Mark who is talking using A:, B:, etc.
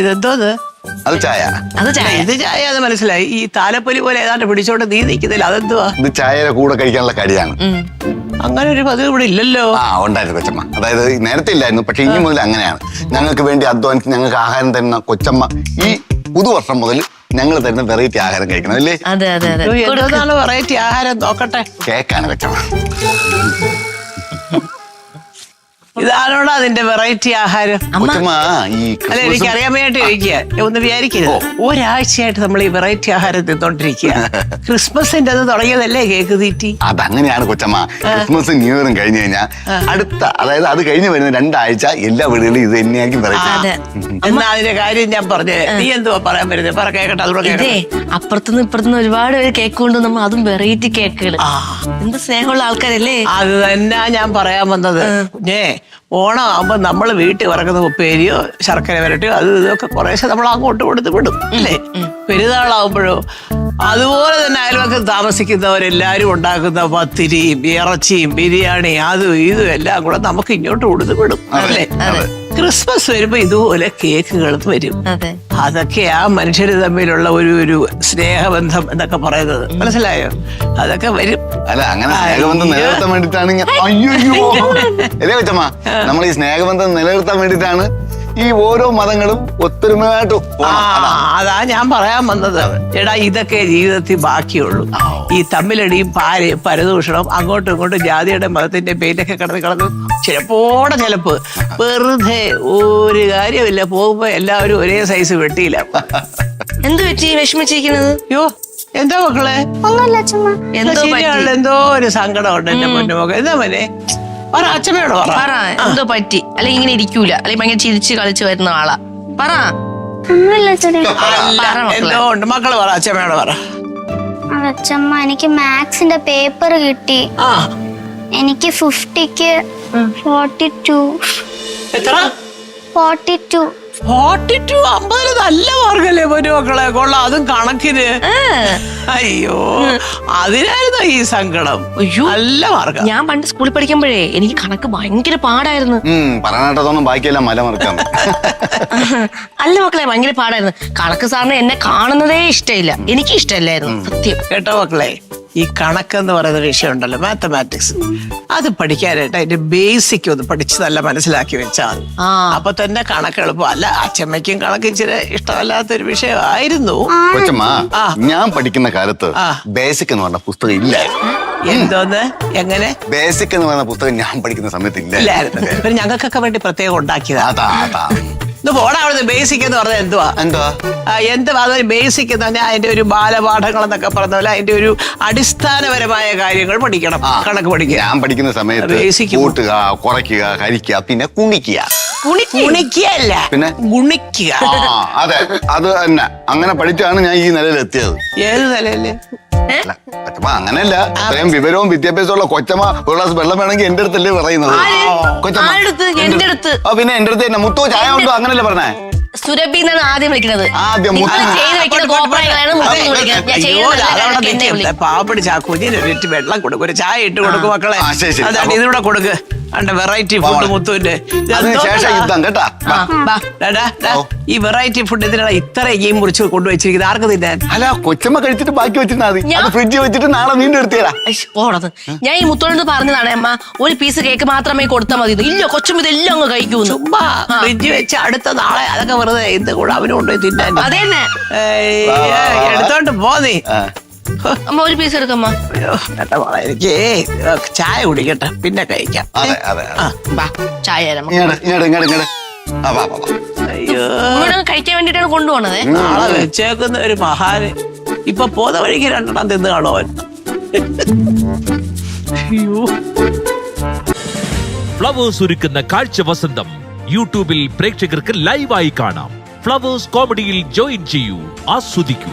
A: ഇതെന്തോന്ന്?
B: അത് ചായ.
A: ഇത് ചായ അത് മനസ്സിലായി. ഈ താലപ്പൊലി പോലെ ഏതാണ്ട് പിടിച്ചോണ്ട് നീ നിൽക്കുന്നില്ല, അതെന്തുവാ?
B: ഇത് ചായയുടെ കൂടെ കഴിക്കാനുള്ള കടിയാണ്.
A: അങ്ങനെ ഒരു പതിവ് ഇവിടെ ഇല്ലല്ലോ.
B: ഉണ്ടായിരുന്നു കൊച്ചമ്മ. അതായത് നേരത്തെ ഇല്ലായിരുന്നു, പക്ഷെ ഇനി മുതൽ അങ്ങനെയാണ്. ഞങ്ങൾക്ക് വേണ്ടി അധ്വാനിച്ച് ഞങ്ങൾക്ക് ആഹാരം തരുന്ന കൊച്ചമ്മ ഈ പുതുവർഷം മുതൽ ഞങ്ങൾ തരുന്ന വെറൈറ്റി ആഹാരം കഴിക്കണം അല്ലേ?
A: എന്താണ് വെറൈറ്റി ആഹാരം? നോക്കട്ടെ.
B: കേക്കാണ് കൊച്ചമ്മ.
A: ഇതാണോടാ അതിന്റെ വെറൈറ്റി ആഹാരം?
B: കൊച്ചമ്മ ഈ
A: അല്ല, എനിക്ക് അറിയാൻ വേണ്ടി ചോദിക്കുക, ഒന്ന് വിചാരിക്കരുത്. ഒരാഴ്ചയായിട്ട് നമ്മൾ ഈ വെറൈറ്റി ആഹാരം തിന്നോണ്ടിരിക്കുക. ക്രിസ്മസിന്റെ അത് തുടങ്ങിയതല്ലേ കേക്ക് തീറ്റി?
B: അതങ്ങനെയാണ് കൊച്ചമ്മ. ക്രിസ്മസ് ന്യൂ ഇയറും കഴിഞ്ഞു കഴിഞ്ഞാൽ അടുത്ത, അതായത് അത് കഴിഞ്ഞ് വരുന്ന 2 ആഴ്ച എല്ലാ വീടുകളിലും ഇത് തന്നെയായിരിക്കും വെറൈറ്റി.
A: എന്നാ അതിന്റെ കാര്യം ഞാൻ പറഞ്ഞേ. നീ എന്തുവാ പറയാൻ വരുന്നത്? പറ, കേക്കട്ടെ. അതുകൂടെ
C: അപ്പുറത്തുനിന്ന് ഇപ്പുറത്തുനിന്ന് ഒരുപാട് പേര് കേക്ക് കൊണ്ടുവന്നു, അതും വെറൈറ്റി കേക്കുകൾ. എന്ത് സ്നേഹമുള്ള ആൾക്കാരല്ലേ.
A: അത് തന്നെ ഞാൻ പറയാൻ വന്നത്. ഓണം ആകുമ്പോ നമ്മൾ വീട്ടിൽ വറക്കുന്ന ഉപ്പേരിയോ ശർക്കര വരട്ടിയോ അത് ഇതൊക്കെ കുറേശ്ശെ നമ്മൾ അങ്ങോട്ട് കൊടുത്ത് വിടും അല്ലേ? പെരുന്നാളാവുമ്പോഴോ അതുപോലെ തന്നെ അയൽവക്കത്ത് താമസിക്കുന്നവരെല്ലാരും ഉണ്ടാക്കുന്ന പത്തിരിയും ഇറച്ചിയും ബിരിയാണി അതും ഇതും എല്ലാം കൂടെ നമുക്ക് ഇങ്ങോട്ട് കൊടുത്ത് വിടും അല്ലേ? ക്രിസ്മസ് വരുമ്പോ ഇതുപോലെ കേക്കുകൾ വരും. അതൊക്കെയാ മനുഷ്യര് തമ്മിലുള്ള ഒരു സ്നേഹബന്ധം എന്നൊക്കെ പറയുന്നത്. മനസ്സിലായോ? അതൊക്കെ വരും.
B: അല്ല, അങ്ങനെ സ്നേഹബന്ധം നിലനിർത്താൻ വേണ്ടിട്ടാണ്. അയ്യോ കൊച്ചമ്മ, നമ്മൾ ഈ സ്നേഹബന്ധം നിലനിർത്താൻ വേണ്ടിട്ടാണ് ഈ ഓരോ മതങ്ങളും ഒത്തൊരുമയായിട്ട്.
A: അതാ ഞാൻ പറയാൻ വന്നത്. എടാ, ഇതൊക്കെ ജീവിതത്തിൽ ബാക്കിയുള്ളൂ. ഈ തമ്മിലടിയും പരദൂഷണം, അങ്ങോട്ടും ഇങ്ങോട്ടും ജാതിയുടെ മതത്തിന്റെ പേരൊക്കെ കിടന്ന് ചിലപ്പ് വെറുതെ ഒരു കാര്യമില്ല. പോകുമ്പോ എല്ലാവരും ഒരേ സൈസ് വെട്ടിയില്ല.
C: എന്ത് പറ്റി വിഷമിച്ചിരിക്കുന്നത്?
A: യോ, എന്താ മക്കളെ? എന്തോ ഒരു സങ്കടം ഉണ്ട് എന്റെ പൊന്നുമൊക്കെ. എന്താ മോനെ? അച്ഛമ്മയോട് പറ.
C: എന്തോ പറ്റി? അല്ലെ ഇങ്ങനെ ഇരിക്കൂല, അല്ലെ ഭയങ്കര ചിരിച്ച് കളിച്ച് വരുന്ന ആളാ. പറ.
A: എന്തോ ഉണ്ട് മക്കള്. പറ, അച്ഛമ്മയോട് പറ.
D: അച്ഛമ്മ, എനിക്ക് മാത്സിന്റെ പേപ്പർ കിട്ടി. എനിക്ക് 50ക്ക് 42.
A: എത്ര?
D: 42.
A: 42? 50 നല്ല മാർഗല്ലേ പൊന്നുമക്കളെ? കൊള്ളാം. അതും കണക്കിന്. അയ്യോ, അതിനായിരുന്നു ഈ സങ്കടം. നല്ല മാർഗം.
C: ഞാൻ പണ്ട് സ്കൂളിൽ പഠിക്കുമ്പോഴേ എനിക്ക് കണക്ക് ഭയങ്കര പാടായിരുന്നു.
B: പറഞ്ഞിട്ടതൊന്നും ബാക്കിയെല്ലാം മലമറക്കാം.
C: അല്ല മക്കളെ, ഭയങ്കര പാടായിരുന്നു കണക്ക്. സാറിന് എന്നെ കാണുന്നതേ ഇഷ്ടമില്ല, എനിക്ക് ഇഷ്ടമല്ലായിരുന്നു സത്യം.
A: കേട്ടോ മക്കളെ, ഈ കണക്കെന്ന് പറയുന്ന വിഷയം ഉണ്ടല്ലോ, മാത്തമാറ്റിക്സ്, അത് പഠിക്കാനായിട്ട് അതിന്റെ ബേസിക് ഒന്ന് പഠിച്ച് നല്ല മനസ്സിലാക്കി വെച്ചാൽ അപ്പൊ തന്നെ കണക്ക് എളുപ്പം. അല്ല, അച്ഛമ്മയ്ക്കും കണക്ക് ഇച്ചിരി ഇഷ്ടമല്ലാത്തൊരു വിഷയമായിരുന്നു.
B: കൊച്ചമ്മ, ഞാൻ പഠിക്കുന്ന കാലത്ത് ബേസിക് എന്ന് പറഞ്ഞ പുസ്തകം ഇല്ല.
A: എന്തോന്ന്? എങ്ങനെ?
B: ബേസിക് എന്ന് പറയുന്ന പുസ്തകം ഞാൻ പഠിക്കുന്ന സമയത്ത്
A: ഇല്ലായിരുന്നു. പിന്നെ ഞങ്ങൾക്കൊക്കെ വേണ്ടി പ്രത്യേകം ഉണ്ടാക്കിയതാ. പോടാ അവിടുന്ന്. ബേസിക് എന്ന് പറഞ്ഞാൽ എന്തുവാ? അതൊരു ബേസിക് എന്ന് പറഞ്ഞാൽ അതിന്റെ ഒരു ബാലപാഠങ്ങൾ എന്നൊക്കെ പറഞ്ഞ പോലെ അതിന്റെ ഒരു അടിസ്ഥാനപരമായ കാര്യങ്ങൾ പഠിക്കണം. കണക്ക് പഠിക്കുക.
B: ഞാൻ പഠിക്കുന്ന സമയത്ത് കൂട്ടുക, കുറയ്ക്കുക, ഹരിക്കുക, പിന്നെ കുണിക്കുക.
A: കുണിക്കുകയല്ല,
B: പിന്നെ
A: ഗുണിക്കുക.
B: അതെ, അത് തന്നെ. അങ്ങനെ പഠിച്ചാണ് ഞാൻ ഈ നിലയിലെത്തിയത്.
A: ഏത് നിലയില്?
B: അങ്ങനെയല്ല, അത്രയും വിവരവും വിദ്യാഭ്യാസമുള്ള കൊച്ചമ്മ ഒരു ഗ്ലാസ് വെള്ളം വേണമെങ്കിൽ എന്റെ അടുത്തല്ലേ പറയുന്നത്. പിന്നെ എന്റെ അടുത്ത് തന്നെ മുത്തോ ചായ ഉണ്ടോ അങ്ങനല്ലേ പറഞ്ഞേ?
C: സുരഭി എന്നാണ് ആദ്യം വിളിക്കുന്നത്.
A: പാവപ്പിടി കുഞ്ഞിന് വെള്ളം കൊടുക്കും, ഒരു ചായ ഇട്ട് കൊടുക്കും മക്കളെ. അതാണ് ഇതിലൂടെ കൊടുക്ക്. വെറൈറ്റി ഫുഡ് മുത്തുവിന്റെ ഈ വെറൈറ്റി ഫുഡ് ഇതിനാണ് ഇത്രയും മുറിച്ച് കൊണ്ടുവച്ചിരിക്കുന്നത്. ആർക്ക് തിന്നാൻ?
B: അല്ല, കൊച്ചമ്മ കഴിച്ചിട്ട് ബാക്കി വെച്ചിരുന്നാ മതി. ഫ്രിഡ്ജിൽ വെച്ചിട്ട് നാളെ വീണ്ടും എടുത്തേരാ.
C: ഞാൻ ഈ മുത്തോട് പറഞ്ഞതാണ്, അമ്മ ഒരു പീസ് കേക്ക് മാത്രമേ കൊടുത്താൽ മതി. ഇല്ല, കൊച്ചും ഇതെല്ലാം അങ്ങ് കഴിക്കൂ.
A: ചുമ്മാ ഫ്രിഡ്ജ് വെച്ച് അടുത്ത നാളെ അതൊക്കെ വെറുതെ എന്ത് കൂടെ അവന് കൊണ്ടുപോയി തിന്നാൻ.
C: അതന്നെ,
A: എടുത്തോണ്ട് പോന്നീ.
C: അമ്മ ഒരു പീസ് എടുക്കമ്മ.
A: എനിക്ക് ചായ കുടിക്കട്ടെ, പിന്നെ കഴിക്കാം.
C: ചായ
A: അയ്യോ,
C: കഴിക്കാൻ വേണ്ടിട്ടാണ് കൊണ്ടുപോണത്.
A: നാളെ വെച്ചേക്കുന്ന ഒരു മഹാന് ഇപ്പൊ പോന്ന വഴിക്ക് 2 തിന്ന് കാണോ?
E: ഫ്ലവേഴ്സ് ഒരുക്കുന്ന കാഴ്ച വസന്തം യൂട്യൂബിൽ പ്രേക്ഷകർക്ക് ലൈവായി കാണാം. ഫ്ലവേഴ്സ് കോമഡിയിൽ ജോയിൻ ചെയ്യൂ, ആസ്വദിക്കൂ.